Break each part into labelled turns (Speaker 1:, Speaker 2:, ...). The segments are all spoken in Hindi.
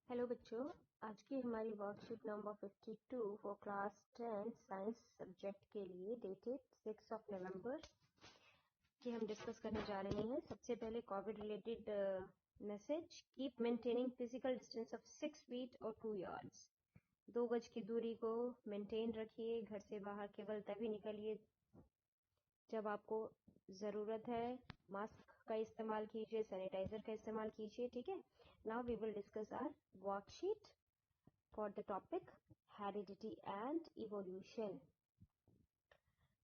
Speaker 1: हेलो बच्चों, आज की हमारी worksheet number 52 for class 10 science subject के लिए डेटेड 6 ऑफ नवंबर की हम डिस्कस करने जा रहे हैं। सबसे पहले Covid related message, keep maintaining physical distance of 6 feet और 2 यार्ड्स। 2 गज की दूरी को मेंटेन रखिए। घर से बाहर केवल तभी निकलिए जब आपको ज़रूरत है। मास्क का इस्तेमाल कीजिए, सैनिटाइजर का इस्तेमाल कीजिए। ठीक है, now we will discuss our worksheet for the topic heredity and evolution।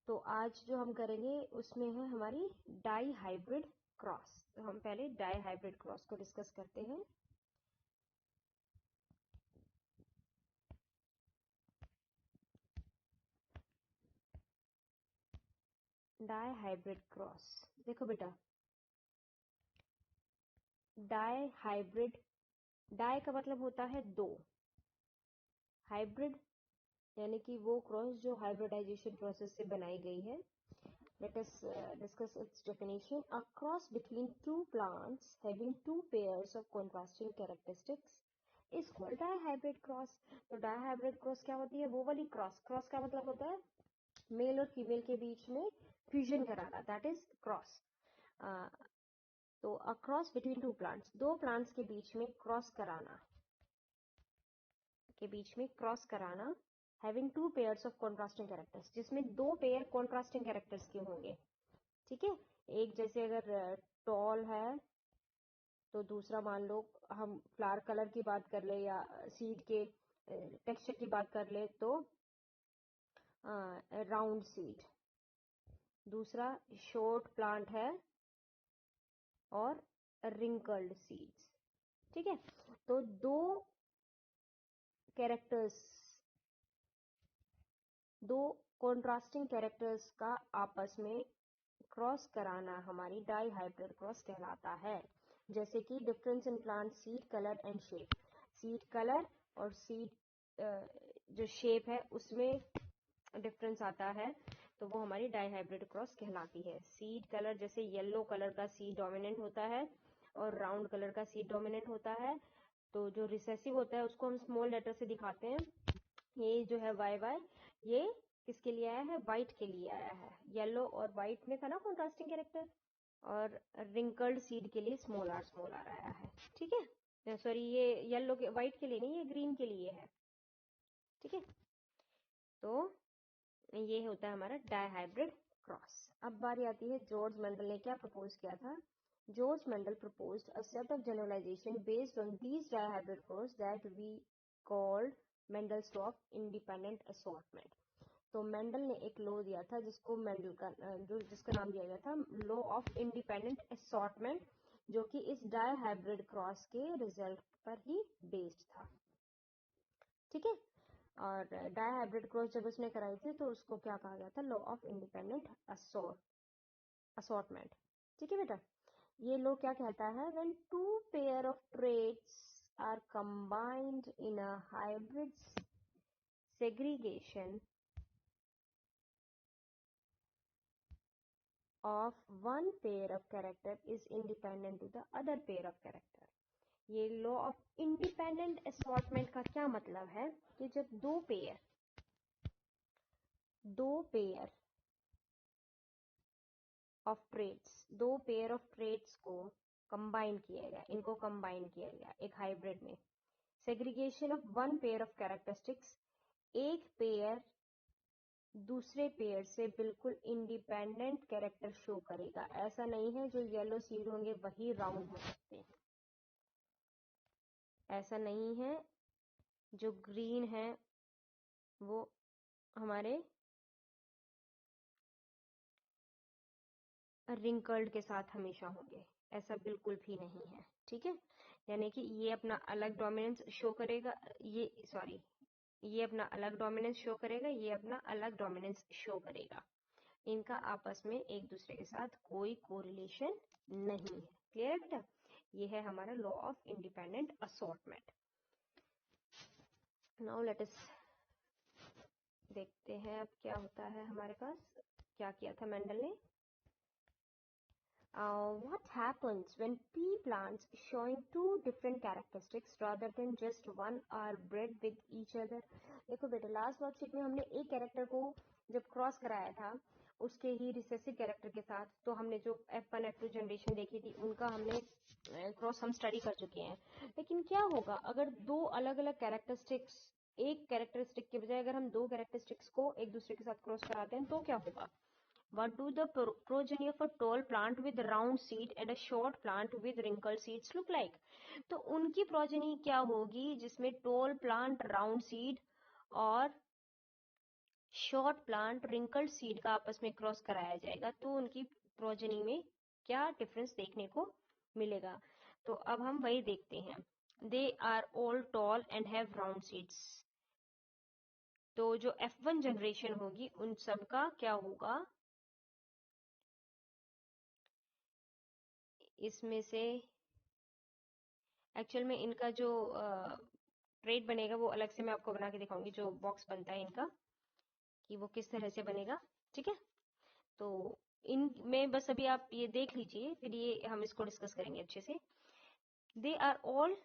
Speaker 1: तो आज जो हम करेंगे उसमें है हमारी डाई हाइब्रिड क्रॉस। तो हम पहले डाई हाइब्रिड क्रॉस को डिस्कस करते हैं। डाई हाइब्रिड क्रॉस, देखो बेटा, डाई हाइब्रिड, डाई का मतलब होता है दो, हाइब्रिड यानी कि वो क्रॉस जो हाइब्रिडाइजेशन प्रोसेस से बनाई गई है। Let us discuss its definition. A cross between two plants having two pairs of contrasting characteristics is called dihybrid cross. तो dihybrid cross क्या होती है? वो वाली क्रॉस। क्रॉस का मतलब होता है मेल और फीमेल के बीच में फ्यूजन कराना, दैट इज क्रॉस। तो a cross between two plants, दो प्लांट्स के बीच में क्रॉस कराना, having two pairs of contrasting characters, जिसमें दो पेयर कॉन्ट्रास्टिंग कैरेक्टर्स के होंगे। ठीक है, एक जैसे अगर टॉल है तो दूसरा मान लो हम फ्लावर कलर की बात कर ले या सीड के टेक्सचर की बात कर ले तो राउंड सीड। दूसरा शॉर्ट प्लांट है और रिंकल्ड सीड्स। ठीक है, तो दो कैरेक्टर्स, दो कॉन्ट्रास्टिंग कैरेक्टर्स का आपस में क्रॉस कराना हमारी डाई हाइब्रिड क्रॉस कहलाता है। जैसे कि difference in plant seed colour and shape, seed colour और सीड जो शेप है उसमें डिफरेंस आता है, तो वो हमारी डाई हाइब्रिड क्रॉस कहलाती है। सीड कलर, जैसे येलो कलर का सीड डोमिनेंट होता है और राउंड कलर का सीड डोमिनेंट होता है, तो जो रिसेसिव होता है उसको हम स्मॉल लेटर से दिखाते हैं। ये जो है वाई वाई, ये किसके लिए आया है? व्हाइट के लिए आया है। येलो और व्हाइट में था ना कॉन्ट्रास्टिंग कैरेक्टर, और रिंकल्ड सीड के लिए स्मॉल आर आया है। ठीक है, सॉरी, ये येलो के, व्हाइट के लिए नहीं, ये ग्रीन के लिए है। ठीक है, तो ये होता है हमारा डाई हाइब्रिड क्रॉस। अब बारी आती है जॉर्ज मेंडल ने क्या प्रपोज किया था। George Mendel proposed a set of generalization based on these dihybrid cross that we called Mendel's law of independent assortment। तो मेंडल ने एक लॉ दिया था जिसको मेंडल का जिसका नाम दिया गया था लॉ ऑफ इंडिपेंडेंट असॉर्टमेंट, जो कि इस डाई हाइब्रिड क्रॉस के रिजल्ट पर ही बेस्ड था। ठीक है, और डाई हाइब्रिड क्रॉस जब उसने कराई थी तो उसको क्या कहा गया था? Law of independent assortment. ठीक है बेटा, ये लॉ क्या कहता है? When two pair of traits are combined in a hybrid segregation of one pair of character is independent to the other pair of character। ये लॉ ऑफ इंडिपेंडेंट असॉर्टमेंट का क्या मतलब है कि जब दो पेयर ऑफ ट्रेट्स को कंबाइन किया गया, इनको कंबाइन किया गया एक हाइब्रिड में, segregation of one pair of characteristics, एक पेयर दूसरे पेयर से बिल्कुल इंडिपेंडेंट कैरेक्टर शो करेगा। ऐसा नहीं है जो येलो सीड होंगे वही राउंड हो सकते हैं, ऐसा नहीं है जो ग्रीन है वो हमारे रिंकल्ड के साथ हमेशा होंगे, ऐसा बिल्कुल भी नहीं है। ठीक है, यानी कि ये अपना अलग डोमिनेंस शो करेगा, ये अपना अलग डोमिनेंस शो करेगा, ये अपना अलग डोमिनेंस शो करेगा। इनका आपस में एक दूसरे के साथ कोई कोरिलेशन नहीं है। क्लियर है बेटा? ये है हमारा law of independent assortment. Now let us देखते हैं अब क्या होता है हमारे पास। क्या किया था मेंडल ने? What happens when pea plants showing two different characteristics rather than just one are bred with each other? देखो बेटा, लास्ट वर्कशीट में हमने एक कैरेक्टर को जब क्रॉस कराया था उसके ही रिसेसिव कैरेक्टर के साथ, तो हमने जो F1 F2 जनरेशन देखी थी उनका हमने क्रॉस हम स्टडी कर चुके हैं। लेकिन क्या होगा अगर दो अलग अलग कैरेक्टरिस्टिक्स, एक कैरेक्टरिस्टिक के बजाय अगर हम दो कैरेक्टरिस्टिक्स को एक दूसरे के साथ क्रॉस कराते हैं तो क्या होगा? What do the progeny of a tall plant with round seed and a short plant with wrinkled seeds look like? तो उनकी progeny क्या होगी जिसमें tall plant round seed और short plant wrinkled seed का आपस में क्रॉस कराया जाएगा, तो उनकी progeny में क्या डिफरेंस देखने को मिलेगा? तो अब हम वही देखते हैं। They are all tall and have round seeds. तो जो F1 जनरेशन होगी उन सब का क्या होगा? इसमें से एक्चुअल में इनका जो ट्रेड बनेगा वो अलग से मैं आपको बना के दिखाऊंगी, जो बॉक्स बनता है इनका कि वो किस तरह से बनेगा। ठीक है, तो इन में बस अभी आप ये देख लीजिए, फिर ये हम इसको डिस्कस करेंगे अच्छे से। They are all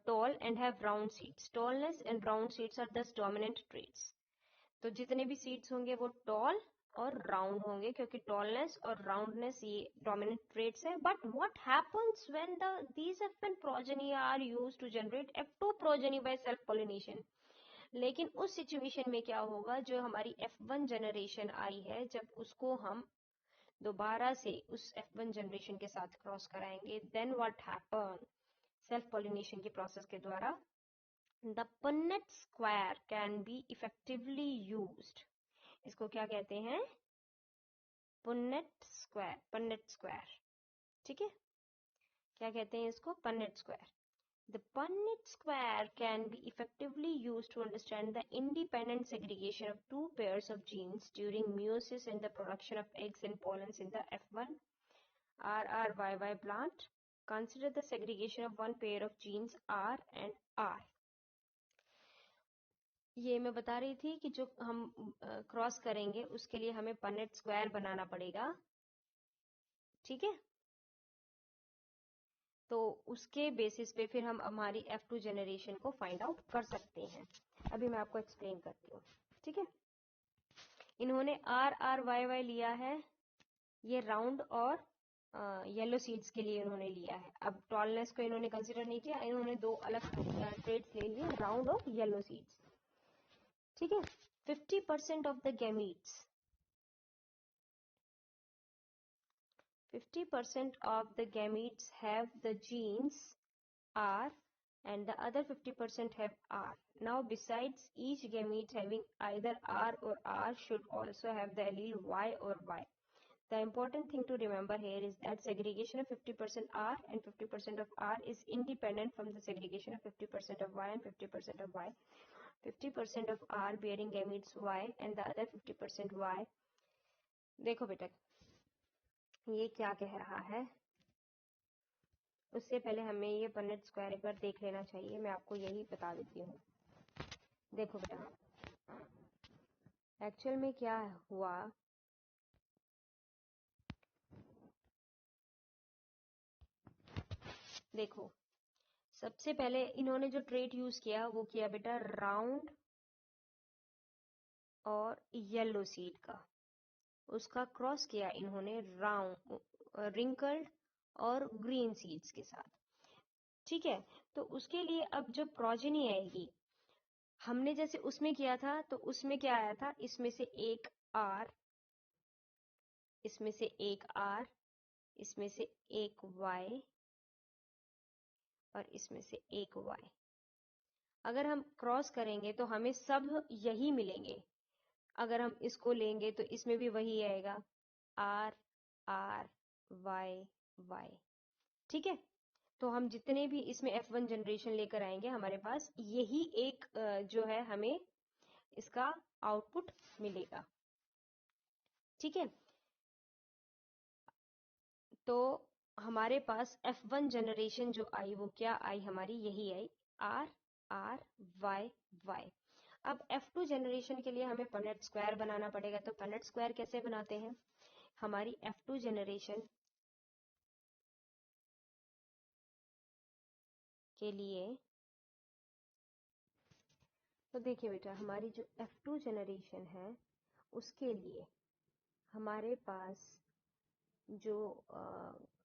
Speaker 1: tall and have round seeds. Tallness and round seeds are thus dominant traits. तो जितने भी सीड्स होंगे वो टॉल और राउंड होंगे, क्योंकि टॉलनेस और राउंडनेस ये डोमिनेंट ट्रेट्स है। But what happens when these F1 progeny are used to generate F2 progeny by self pollination? लेकिन उस सिचुएशन में क्या होगा, जो हमारी F1 जनरेशन आई है जब उसको हम दोबारा से उस F1 जनरेशन के साथ क्रॉस कराएंगे, then what happen, self pollination के प्रोसेस के द्वारा the Punnett square can be effectively used. इसको क्या कहते हैं? पुन्नेट स्क्वायर, पन्नेट स्क्वायर। ठीक है, क्या कहते हैं इसको? Punnett square. The Punnett square can be effectively used to understand the independent segregation of two pairs of genes during meiosis and the production of eggs and pollens in the F1 RRYY plant. Consider the segregation of one pair of genes R and R. ये मैं बता रही थी कि जो हम क्रॉस करेंगे उसके लिए हमें पन्नेट स्क्वायर बनाना पड़ेगा। ठीक है, तो उसके बेसिस पे फिर हम हमारी F2 जनरेशन को फाइंड आउट कर सकते हैं। अभी मैं आपको एक्सप्लेन करती हूँ। ठीक है, इन्होंने RRYY लिया है, ये राउंड और येलो सीड्स के लिए इन्होंने लिया है। अब टॉलनेस को इन्होंने कंसिडर नहीं किया, इन्होंने दो अलग ट्रेड्स ले लिए, राउंड और येलो सीड्स। ठीक है, 50% of the gametes, 50% of the gametes have the genes R and the other 50% have R. Now besides each gamete having either R or R should also have the allele Y or Y. The important thing to remember here is that segregation of 50% R and 50% of R is independent from the segregation of 50% of Y and 50% of Y. 50% of R bearing gametes Y and the other 50% Y. देखो बेटा ये क्या कह रहा है, उससे पहले हमें ये पन्नेट स्क्वायर एक बार देख लेना चाहिए। मैं आपको यही बता देती हूँ। देखो बेटा एक्चुअल में क्या हुआ, देखो सबसे पहले इन्होंने जो ट्रेट यूज किया वो किया बेटा राउंड और येलो सीड का, उसका क्रॉस किया इन्होंने राउंड रिंकल्ड और ग्रीन सीड्स के साथ। ठीक है, तो उसके लिए अब जब प्रोजेनी आएगी, हमने जैसे उसमें किया था तो उसमें क्या आया था, इसमें से एक आर, इसमें से एक आर, इसमें से एक वाई और इसमें से एक वाई। अगर हम क्रॉस करेंगे तो हमें सब यही मिलेंगे। अगर हम इसको लेंगे तो इसमें भी वही आएगा, आर आर वाई वाई। ठीक है, तो हम जितने भी इसमें F1 जनरेशन लेकर आएंगे हमारे पास यही एक जो है हमें इसका आउटपुट मिलेगा। ठीक है, तो हमारे पास F1 जनरेशन जो आई वो क्या आई, हमारी यही आई, आर आर वाई वाई। अब F2 जनरेशन के लिए हमें पन्नेट स्क्वायर बनाना पड़ेगा। तो पन्नेट स्क्वायर कैसे बनाते हैं, हमारी F2 जनरेशन के लिए, तो देखिए बेटा, हमारी जो F2 जनरेशन है उसके लिए हमारे पास जो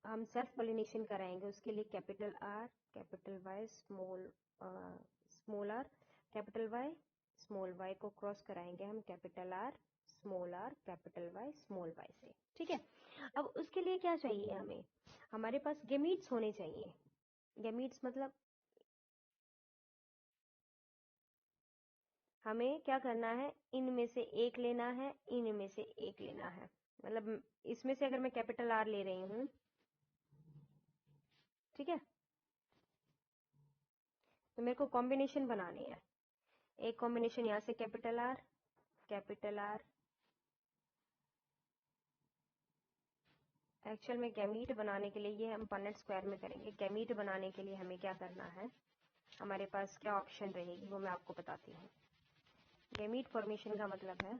Speaker 1: हम सेल्फ पॉलिनेशन कराएंगे उसके लिए capital R, capital Y, small r, capital Y, small y को क्रॉस कराएंगे हम capital R, small r, capital Y, small y से। ठीक है, अब उसके लिए क्या चाहिए हमें, हमारे पास गेमीट्स होने चाहिए। गेमीट्स मतलब हमें क्या करना है, इनमें से एक लेना है, इनमें से एक लेना है। मतलब इसमें से अगर मैं कैपिटल R ले रही हूँ, ठीक है, तो मेरे को कॉम्बिनेशन बनानी है। एक कॉम्बिनेशन यहाँ से capital R, capital R। Actual में गैमीट बनाने के लिए ये हम पनेट स्क्वायर में करेंगे। गैमीट बनाने के लिए हमें क्या करना है, हमारे पास क्या ऑप्शन रहेगी वो मैं आपको बताती हूँ। गैमीट फॉर्मेशन का मतलब है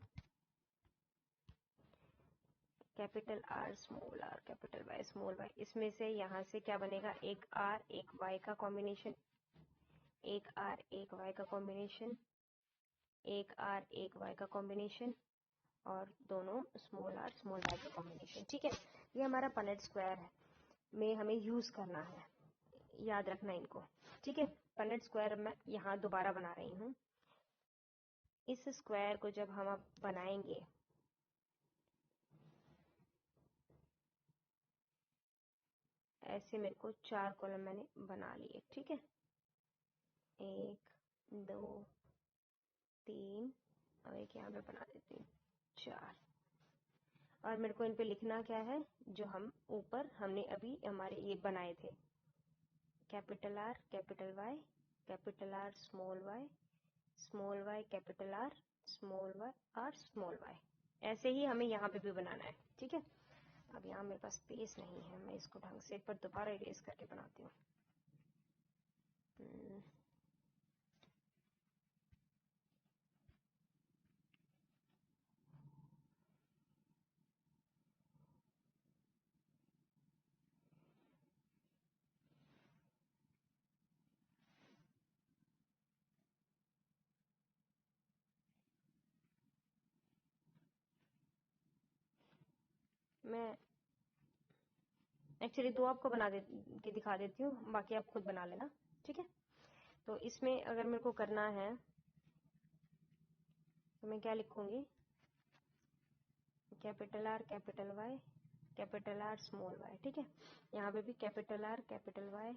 Speaker 1: capital R, small r, capital Y, small y। इसमें से यहाँ से क्या बनेगा, एक R एक Y का कॉम्बिनेशन, एक R एक Y का कॉम्बिनेशन, एक R एक Y का कॉम्बिनेशन, और दोनों स्मॉल r स्मॉल y का कॉम्बिनेशन। ठीक है, ये हमारा पनेट स्क्वायर है में हमें यूज करना है, याद रखना इनको। ठीक है, पनेट स्क्वायर मैं यहाँ दोबारा बना रही हूँ। इस स्क्वायर को जब हम अब बनाएंगे, ऐसे मेरे को 4 कॉलम मैंने बना लिए। ठीक है, 1 2 3 और एक यहाँ पे बना देती हूँ 4। और मेरे को इन पे लिखना क्या है, जो हम ऊपर हमने अभी हमारे ये बनाए थे, capital R, capital Y, capital R, small y, capital R, small y, R, small y। ऐसे ही हमें यहाँ पे भी बनाना है। ठीक है, अब यहाँ मेरे पास स्पेस नहीं है, मैं इसको ढंग से एक बार दोबारा इरेज करके बनाती हूँ। मैं एक्चुअली 2 आपको बना दे के दिखा देती हूँ, बाकी आप खुद बना लेना। ठीक है, तो इसमें अगर मेरे को करना है तो मैं क्या लिखूंगी, capital R, capital Y, capital R, small y। ठीक है, यहाँ पे भी capital R, capital Y,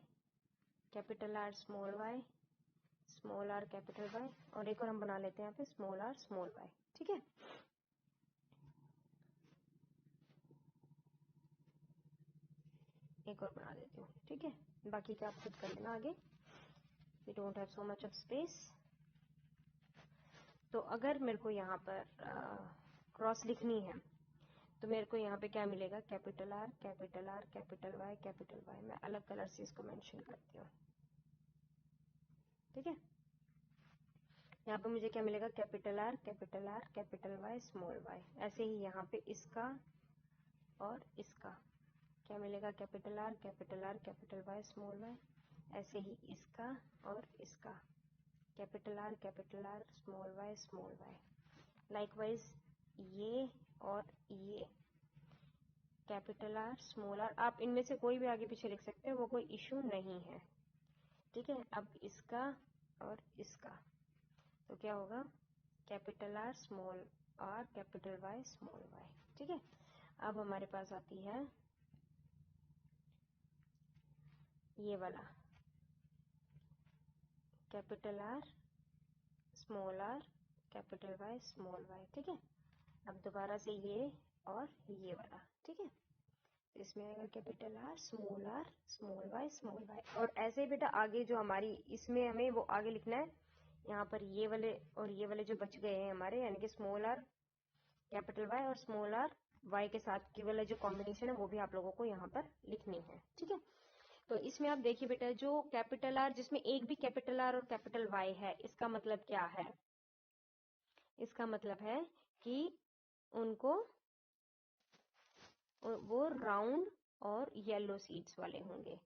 Speaker 1: capital R, small y, small r, capital Y, और एक और हम बना लेते हैं यहाँ पे स्मॉल r, स्मॉल y। ठीक है, एक और बना देती हूँ। ठीक है, बाकी का आप खुद कर लेना आगे, we don't have so much of space. तो अगर मेरे को यहाँ पर क्रॉस लिखनी है तो मेरे को यहाँ पे क्या मिलेगा, capital R, capital R, capital Y, capital Y। मैं अलग कलर से इसको मेंशन करती हूँ। ठीक है, यहाँ पे मुझे क्या मिलेगा, capital R, capital R, capital Y, small y। ऐसे ही यहाँ पे इसका और इसका क्या मिलेगा, capital R, capital R, capital Y, small y। ऐसे ही इसका और इसका capital R, capital R, small y, small y। Likewise ये और ये कैपिटल R, स्मॉल r, आप इनमें से कोई भी आगे पीछे लिख सकते हैं, वो कोई इशू नहीं है। ठीक है, अब इसका और इसका तो क्या होगा, capital R, small r, capital Y, small y। ठीक है, अब हमारे पास आती है ये वाला capital R, small r, capital Y, small y। ठीक है, अब दोबारा से ये और ये वाला। ठीक है, इसमें आएगा capital R, small r, small y, small y। और ऐसे ही बेटा आगे जो हमारी इसमें हमें वो आगे लिखना है, यहाँ पर ये वाले और ये वाले जो बच गए हैं हमारे, यानी कि स्मॉल r, कैपिटल Y और स्मॉल r, y के साथ की वाला जो कॉम्बिनेशन है वो भी आप लोगों को यहाँ पर लिखनी है। ठीक है, तो इसमें आप देखिए बेटा, जो कैपिटल R जिसमें एक भी कैपिटल R और कैपिटल Y है, इसका मतलब क्या है, इसका मतलब है कि उनको और वो राउंड और येलो सीड्स वाले होंगे।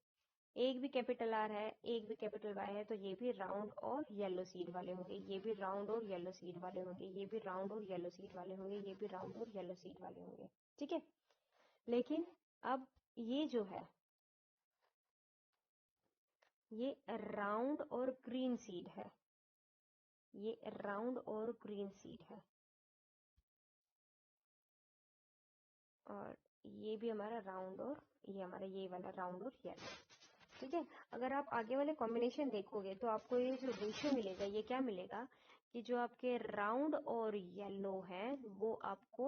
Speaker 1: एक भी कैपिटल आर है, एक भी कैपिटल वाई है, तो ये भी राउंड और येलो सीड वाले होंगे, ये भी राउंड और येलो सीड वाले होंगे, ये भी राउंड और येलो सीड वाले होंगे, ये भी राउंड और येलो सीड वाले होंगे। ठीक है, लेकिन अब ये जो है ये राउंड और ग्रीन सीड है, ये राउंड और ग्रीन सीड है, और ये भी हमारा राउंड और ये हमारा ये वाला राउंड और येलो। ठीक है, अगर आप आगे वाले कॉम्बिनेशन देखोगे तो आपको ये जो रेशियो मिलेगा ये क्या मिलेगा कि जो आपके राउंड और येलो है वो आपको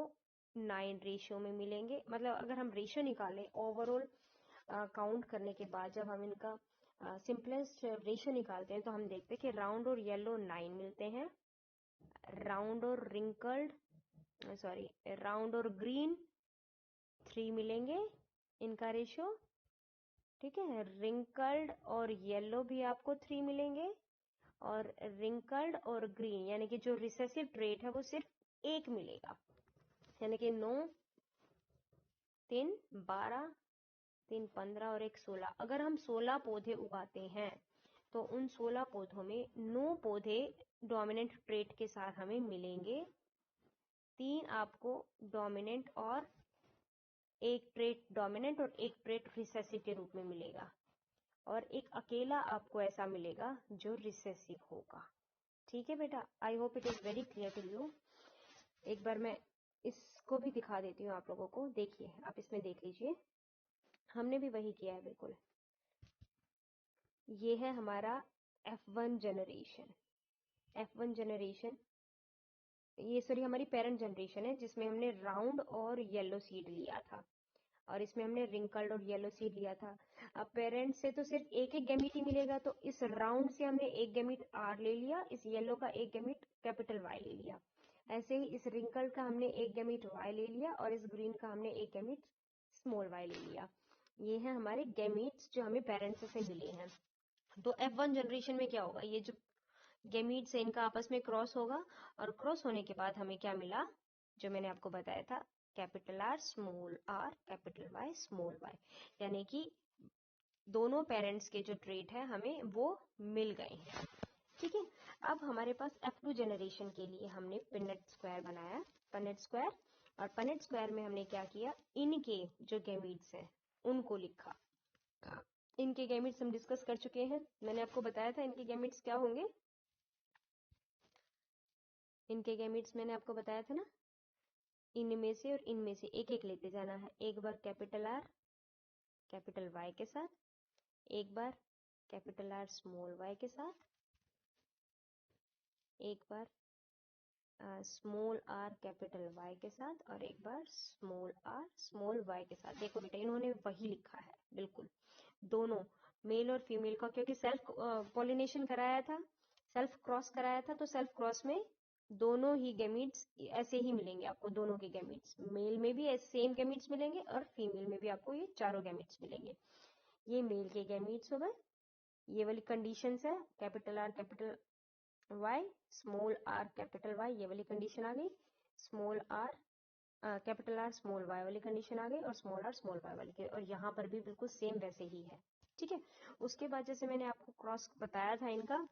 Speaker 1: 9 रेशियो में मिलेंगे। मतलब अगर हम रेशियो निकालें ओवरऑल काउंट करने के बाद, जब हम इनका सिंपलेस्ट रेशियो निकालते हैं तो हम देखते हैं कि राउंड और येलो 9 मिलते हैं, राउंड और रिंकल्ड सॉरी राउंड और ग्रीन 3 मिलेंगे इनका रेशियो। ठीक है, रिंकल्ड और येलो भी आपको 3 मिलेंगे, और रिंकल्ड और ग्रीन यानी कि जो रिसेसिव ट्रेट है वो सिर्फ एक मिलेगा, यानी कि 9 3 12 3 15 और 1 16। अगर हम 16 पौधे उगाते हैं तो उन 16 पौधों में 9 पौधे डोमिनेंट ट्रेट के साथ हमें मिलेंगे, 3 आपको डोमिनेंट और एक ट्रेट डोमिनेंट और एक ट्रेट रिसेसिव के रूप में मिलेगा, और एक अकेला आपको ऐसा मिलेगा जो रिसेसिव होगा। ठीक है बेटा, I hope it is very clear to you. एक बार मैं इसको भी दिखा देती हूँ आप लोगों को, देखिए आप इसमें देख लीजिए, हमने भी वही किया है बिल्कुल। ये है हमारा F1 जनरेशन, F1 जनरेशन ये सॉरी हमारी पेरेंट जनरेशन है जिसमें हमने राउंड और येलो सीड लिया था, और इसमें हमने रिंकल्ड और येलो सीड लिया था। अब पेरेंट से तो सिर्फ एक एक गैमीट ही मिलेगा, तो इस राउंड से हमने एक गैमीट आर ले लिया, इस येलो का एक गैमीट कैपिटल वाई ले लिया, ऐसे ही इस रिंकल्ड का हमने एक गैमीट वाई ले लिया, और इस ग्रीन का हमने एक गैमीट स्मॉल वाई ले लिया। ये है हमारे गैमीट्स जो हमें पेरेंट्स से मिले हैं। तो F1 जनरेशन में क्या होगा, ये जो गैमीट्स है इनका आपस में क्रॉस होगा, और क्रॉस होने के बाद हमें क्या मिला, जो मैंने आपको बताया था, capital R small R capital Y small Y, यानी कि दोनों पेरेंट्स के जो ट्रेट है हमें वो मिल गए हैं। ठीक है, अब हमारे पास F2 जनरेशन के लिए हमने पिनेट स्क्वायर बनाया, पनेट स्क्वायर, और पनेट स्क्वायर में हमने क्या किया, इनके जो गैमीट्स हैं उनको लिखा। इनके गैमीट्स हम डिस्कस कर चुके हैं, मैंने आपको बताया था इनके गैमीट्स क्या होंगे, इनके गैमीट्स मैंने आपको बताया था ना, इनमें से और इनमें से एक एक लेते जाना है, एक बार कैपिटल आर कैपिटल वाई के साथ, एक बार कैपिटल आर स्मॉल वाई के साथ, एक बार स्मॉल आर कैपिटल वाई के साथ, और एक बार स्मॉल आर स्मॉल वाई के साथ। देखो बेटा इन्होंने वही लिखा है बिल्कुल, दोनों मेल और फीमेल का, क्योंकि सेल्फ पॉलिनेशन कराया था, सेल्फ क्रॉस कराया था, तो सेल्फ क्रॉस में दोनों ही गैमीट्स ऐसे ही मिलेंगे आपको, दोनों के गैमीट्स मेल में भी ऐसे सेम गैमीट्स मिलेंगे, और फीमेल में भी आपको ये चारों गैमीट्स मिलेंगे। ये मेल के गैमीट्स हो गए, ये वाली कंडीशंस है, capital R capital Y small R capital Y, ये वाली कंडीशन आ गई, small R capital R small Y वाली कंडीशन आ गई, और स्मॉल आर स्मॉल वाई वाली, और यहाँ पर भी बिल्कुल सेम वैसे ही है। ठीक है, उसके बाद जैसे मैंने आपको क्रॉस बताया था इनका,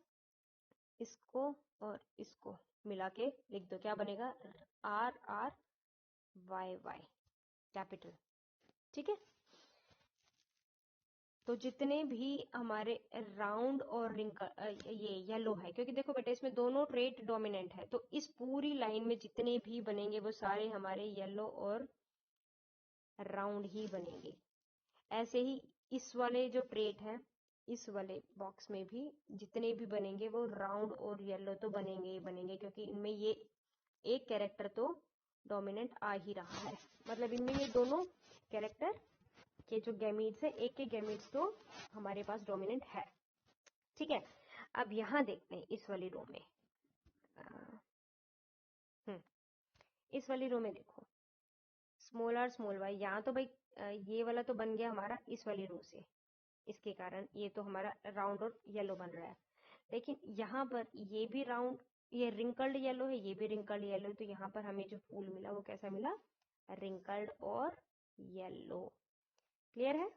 Speaker 1: इसको और इसको मिला के लिख दो, क्या बनेगा, R R Y Y capital. ठीक है, तो जितने भी हमारे राउंड और रिंकल ये येलो है, क्योंकि देखो बेटा इसमें दोनों ट्रेट डोमिनेंट है, तो इस पूरी लाइन में जितने भी बनेंगे वो सारे हमारे येलो और राउंड ही बनेंगे। ऐसे ही इस वाले जो ट्रेट है, इस वाले बॉक्स में भी जितने भी बनेंगे वो राउंड और येलो तो बनेंगे ही बनेंगे, क्योंकि इनमें ये एक कैरेक्टर तो डोमिनेंट आ ही रहा है, मतलब इनमें ये दोनों कैरेक्टर के जो गैमीट्स है, एक के गैमीट्स तो हमारे पास डोमिनेंट है। ठीक है, अब यहाँ देखते हैं इस वाली रो में, इस वाली रो में देखो, स्मॉल आर स्मॉल वाई, यहाँ तो भाई ये वाला तो बन गया हमारा इस वाली रो से, इसके कारण ये तो हमारा राउंड और येलो बन रहा है, लेकिन यहाँ पर ये भी राउंड, ये रिंकल्ड येलो है, ये भी रिंकल्ड येलो है, तो यहाँ पर हमें जो फूल मिला वो कैसा मिला, रिंकल्ड और येलो। क्लियर है?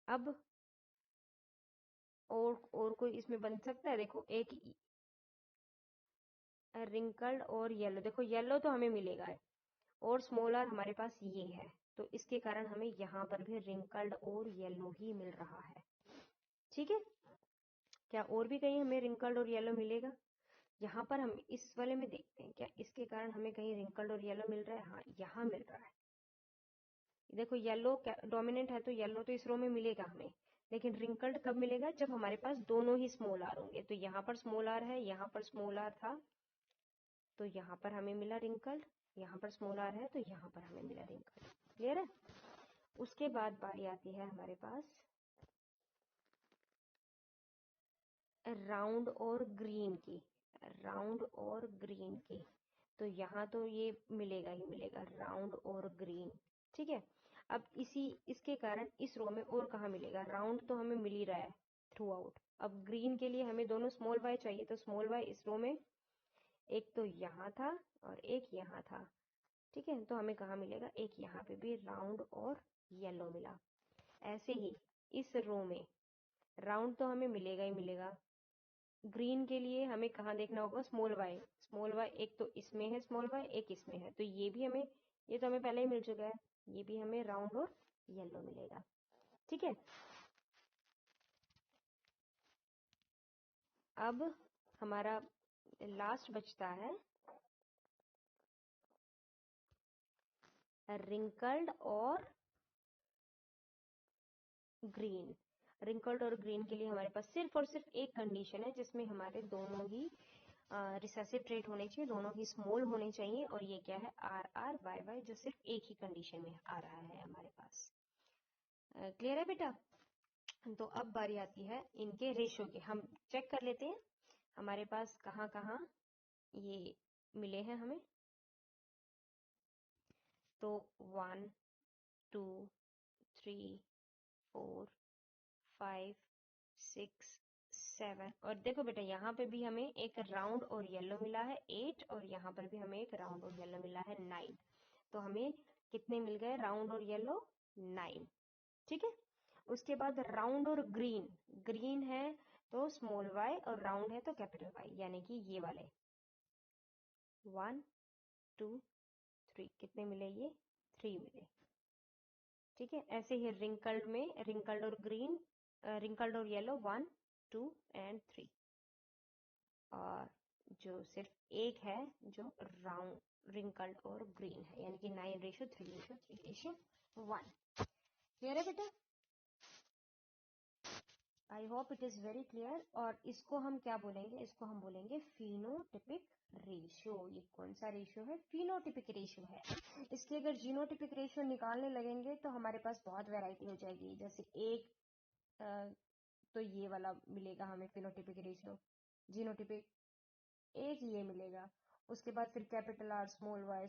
Speaker 1: अब और कोई इसमें बन सकता है? देखो एक रिंकल्ड और येलो, देखो येलो तो हमें मिलेगा है और स्मॉल आर हमारे पास ये है, तो इसके कारण हमें यहाँ पर भी रिंकल्ड और येलो ही मिल रहा है। ठीक है, क्या और भी कहीं हमें रिंकल्ड और येलो मिलेगा? यहाँ पर हम इस वाले में देखते हैं क्या इसके कारण हमें कहीं रिंकल्ड और येलो मिल रहा है? हाँ, यहाँ मिल रहा है। देखो येलो डोमिनेंट है तो येलो तो इस रो में मिलेगा हमें, लेकिन रिंकल्ड कब मिलेगा? जब हमारे पास दोनों ही स्मॉल आर होंगे। तो यहाँ पर स्मॉल आर है, यहाँ पर स्मॉल आर था, तो यहाँ पर हमें मिला रिंकल्ड, यहाँ पर स्मॉल आर है तो यहाँ पर हमें मिला रिंकल्ड। क्लियर है? उसके बाद बारी आती है हमारे पास राउंड और ग्रीन की। राउंड और ग्रीन की, तो यहाँ तो ये मिलेगा ही मिलेगा, राउंड और ग्रीन। ठीक है, अब इसके कारण इस रो में और कहाँ मिलेगा? राउंड तो हमें मिल ही रहा है थ्रू आउट। अब ग्रीन के लिए हमें दोनों स्मॉल वाई चाहिए, तो स्मॉल वाई इस रो में एक तो यहाँ था और एक यहाँ था। ठीक है, तो हमें कहाँ मिलेगा? एक यहाँ पे भी राउंड और येलो मिला। ऐसे ही इस रो में राउंड तो हमें मिलेगा ही मिलेगा। ग्रीन के लिए हमें कहाँ देखना होगा? Small Y. स्मॉल वाई एक तो इसमें है, स्मॉल वाई एक इसमें है, तो ये भी हमें, ये तो हमें पहले ही मिल चुका है, ये भी हमें राउंड और येलो मिलेगा। ठीक है, अब हमारा लास्ट बचता है रिंकल्ड और ग्रीन। रिंकल्ड और ग्रीन के लिए हमारे पास सिर्फ और सिर्फ एक कंडीशन है, जिसमें हमारे दोनों ही रिसेसिव ट्रेट होने चाहिए, दोनों ही स्मॉल होने चाहिए, और ये क्या है? आर आर वाई वाई, जो सिर्फ एक ही कंडीशन में आ रहा है हमारे पास। क्लियर है बेटा? तो अब बारी आती है इनके रेशो की। हम चेक कर लेते हैं हमारे पास कहाँ कहाँ ये मिले हैं हमें। तो 1 2 3 4 5 6 7, और देखो बेटा यहाँ पे भी हमें एक राउंड और येलो मिला है 8, और यहाँ पर भी हमें एक राउंड और येलो मिला है 9। तो हमें कितने मिल गए राउंड और येलो? 9। ठीक है, उसके बाद राउंड और ग्रीन। ग्रीन है तो स्मॉल वाई और राउंड है तो कैपिटल वाई, यानी कि ये वाले 1 2 3 कितने मिले? ये 3 मिले। ठीक है, ऐसे ही रिंकल्ड में रिंकल्ड और ग्रीन, रिंकल्ड और येलो 1 2 एंड 3, और जो सिर्फ एक है जो राउंड रिंकल्ड और ग्रीन है, यानी कि 9:3:3:1। क्लियर है बेटा? I hope it is very clear. और इसको हम क्या बोलेंगे? इसको हम बोलेंगे फिनोटिपिक रेशियो। ये कौन सा रेशियो है? फिनोटिपिक रेशियो है। इसके अगर जीनोटिपिक रेशियो निकालने लगेंगे तो हमारे पास बहुत वैरायटी हो जाएगी। जैसे एक तो ये वाला मिलेगा हमें फिनोटिपिक रेशियो, जीनोटिपिक एक ये मिलेगा। उसके बाद फिर capital R small Y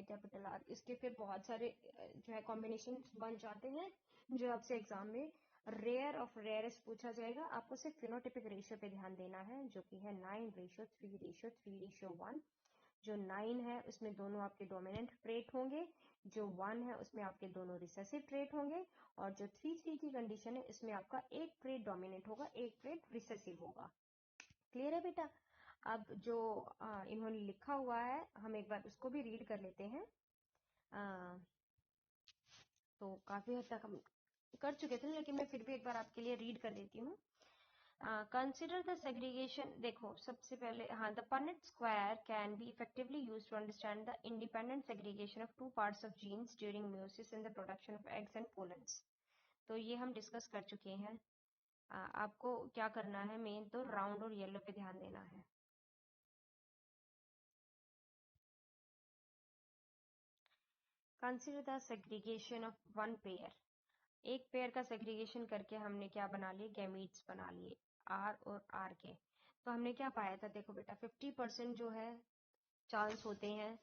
Speaker 1: capital R, इसके फिर बहुत सारे जो है कॉम्बिनेशन बन जाते हैं, जो आपसे एग्जाम में रेयर ऑफ रेयरेस्ट पूछा जाएगा। आपको सिर्फ फिनोटिपिक रेशियो पे ध्यान देना है, जो कि है 9:3:3:1। जो 9 है उसमें दोनों आपके डोमिनेंट ट्रेट होंगे, जो 1 है उसमें आपके दोनों रिसेसिव ट्रेट होंगे, और जो 3:3 की कंडीशन है इसमें आपका एक ट्रेट डोमिनेंट होगा, एक ट्रेट रिसेसिव होगा। क्लियर है बेटा? अब जो इन्होंने लिखा हुआ है हम एक बार उसको भी रीड कर लेते हैं। तो काफी हद तक हम कर चुके थे, लेकिन मैं फिर भी एक बार आपके लिए रीड कर देती हूँ। Consider the segregation. देखो सबसे पहले, हाँ, the Punnett square can be effectively use to understand the independent segregation of two parts of genes during meiosis in the production of eggs and pollens. तो ये हम डिस्कस कर चुके हैं। आपको क्या करना है? मेन तो राउंड और येलो पे ध्यान देना है। Consider the segregation of one pair. एक पेयर का सेग्रीगेशन करके हमने क्या बना लिए? गैमीट्स बना लिए, आर और आर के। तो हमने क्या पाया था? देखो बेटा 50% जो है चांस होते हैं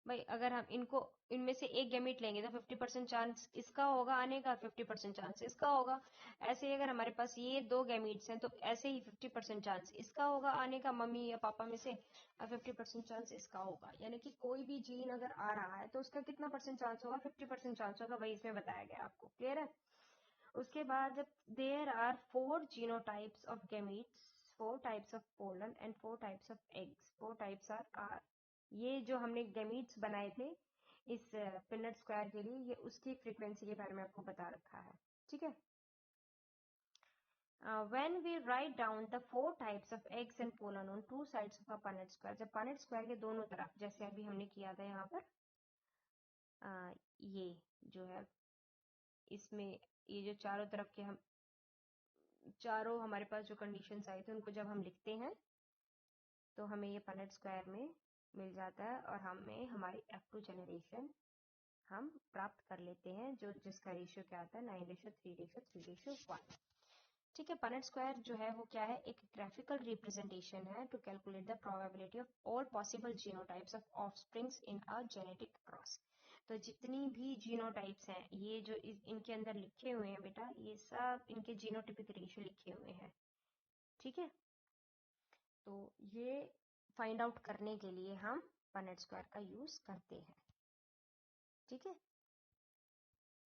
Speaker 1: भाई अगर हम इनमें से एक गैमीट लेंगे तो 50% चांस इसका होगा आने का, 50% चांस इसका होगा। ऐसे ही अगर हमारे पास ये दो गैमीट्स हैं तो ऐसे ही 50% चांस इसका होगा आने का मम्मी या पापा में से, और 50% चांस इसका होगा। यानी कि कोई भी जीन अगर आ रहा है तो उसका कितना परसेंट चांस होगा, 50% चांस होगा। वही इसमें बताया गया आपको, क्लियर है। उसके बाद there are 4 genotypes of gametes, 4 types of pollen and 4 types of eggs. 4 types are ये जो हमने गैमीट्स बनाए थे इस पिनेट स्क्वायर के लिए, ये उसकी फ्रीक्वेंसी के बारे में आपको बता रखा है, ठीक है। When we write down the 4 types of eggs and pollen on two sides of a Punnett square, जब Punnett square के दोनों तरफ, जैसे अभी हमने किया था यहाँ पर, ये जो है इसमें ये जो चारों तरफ के हम चारों हमारे पास जो कंडीशंस आए थे उनको जब हम लिखते हैं तो हमें ये पनेट स्क्वायर में मिल जाता है, और हमें हमारी F2 जनरेशन हम प्राप्त कर लेते हैं, जो जिसका रेशियो क्या आता है 9:3:3:1। ठीक है। पनेट स्क्वायर जो है वो क्या है, एक ग्राफिकल रिप्रेजेंटेशन है to calculate the probability of all possible genotypes of offsprings in a genetic cross. तो जितनी भी जीनोटाइप्स हैं ये जो इनके अंदर लिखे हुए हैं बेटा, ये सब इनके जीनोटिपिक रेशियो लिखे हुए हैं, ठीक है। तो ये फाइंड आउट करने के लिए हम पनेट स्क्वायर का यूज करते हैं, ठीक है।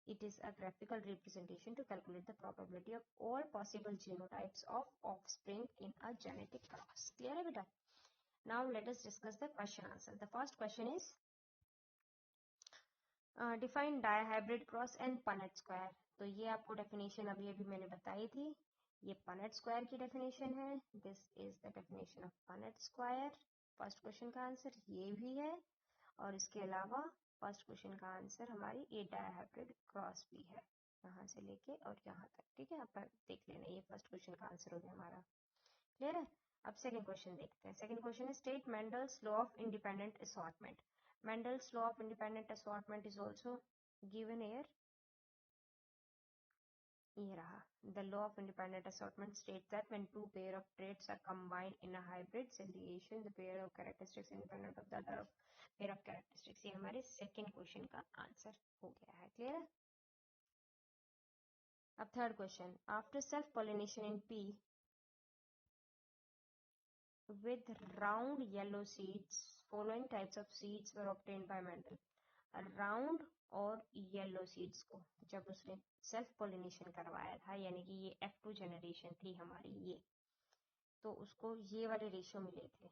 Speaker 1: It is a graphical representation to calculate the probability of all possible genotypes of offspring in a genetic cross. Clear है बेटा? Now let us discuss the question answer. The first question is define dihybrid cross and Punnett square. तो ये आपको definition अभी अभी मैंने बताई थी। ये Punnett square की definition है। This is the definition of Punnett square. First question का आंसर ये भी है, और इसके अलावा फर्स्ट क्वेश्चन का आंसर हमारी ए डायहाइब्रिड क्रॉस भी है, यहाँ से लेके और यहाँ तक, ठीक है। आप देख लेना, ये फर्स्ट क्वेश्चन का आंसर हो गया हमारा, क्लियर है। अब सेकंड क्वेश्चन देखते हैं। सेकंड क्वेश्चन है state Mendel's law of independent assortment. Mendel's law of independent assortment is also given here, ये रहा। The law of independent assortment states that when two pair of traits are combined in a hybrid segregation, the pair of characteristics independent of the other pair of characteristics। ये हमारे सेकेंड क्वेश्चन का आंसर हो गया है, क्लियर है। अब third question, after self pollination in P with round yellow seeds, following types of seeds were obtained by Mendel। Round और येलो सीड्स को जब उसने सेल्फ पोलिनेशन करवाया था, यानी कि ये F2 जनरेशन थी हमारी ये, तो उसको ये वाले रेशियो मिले थे।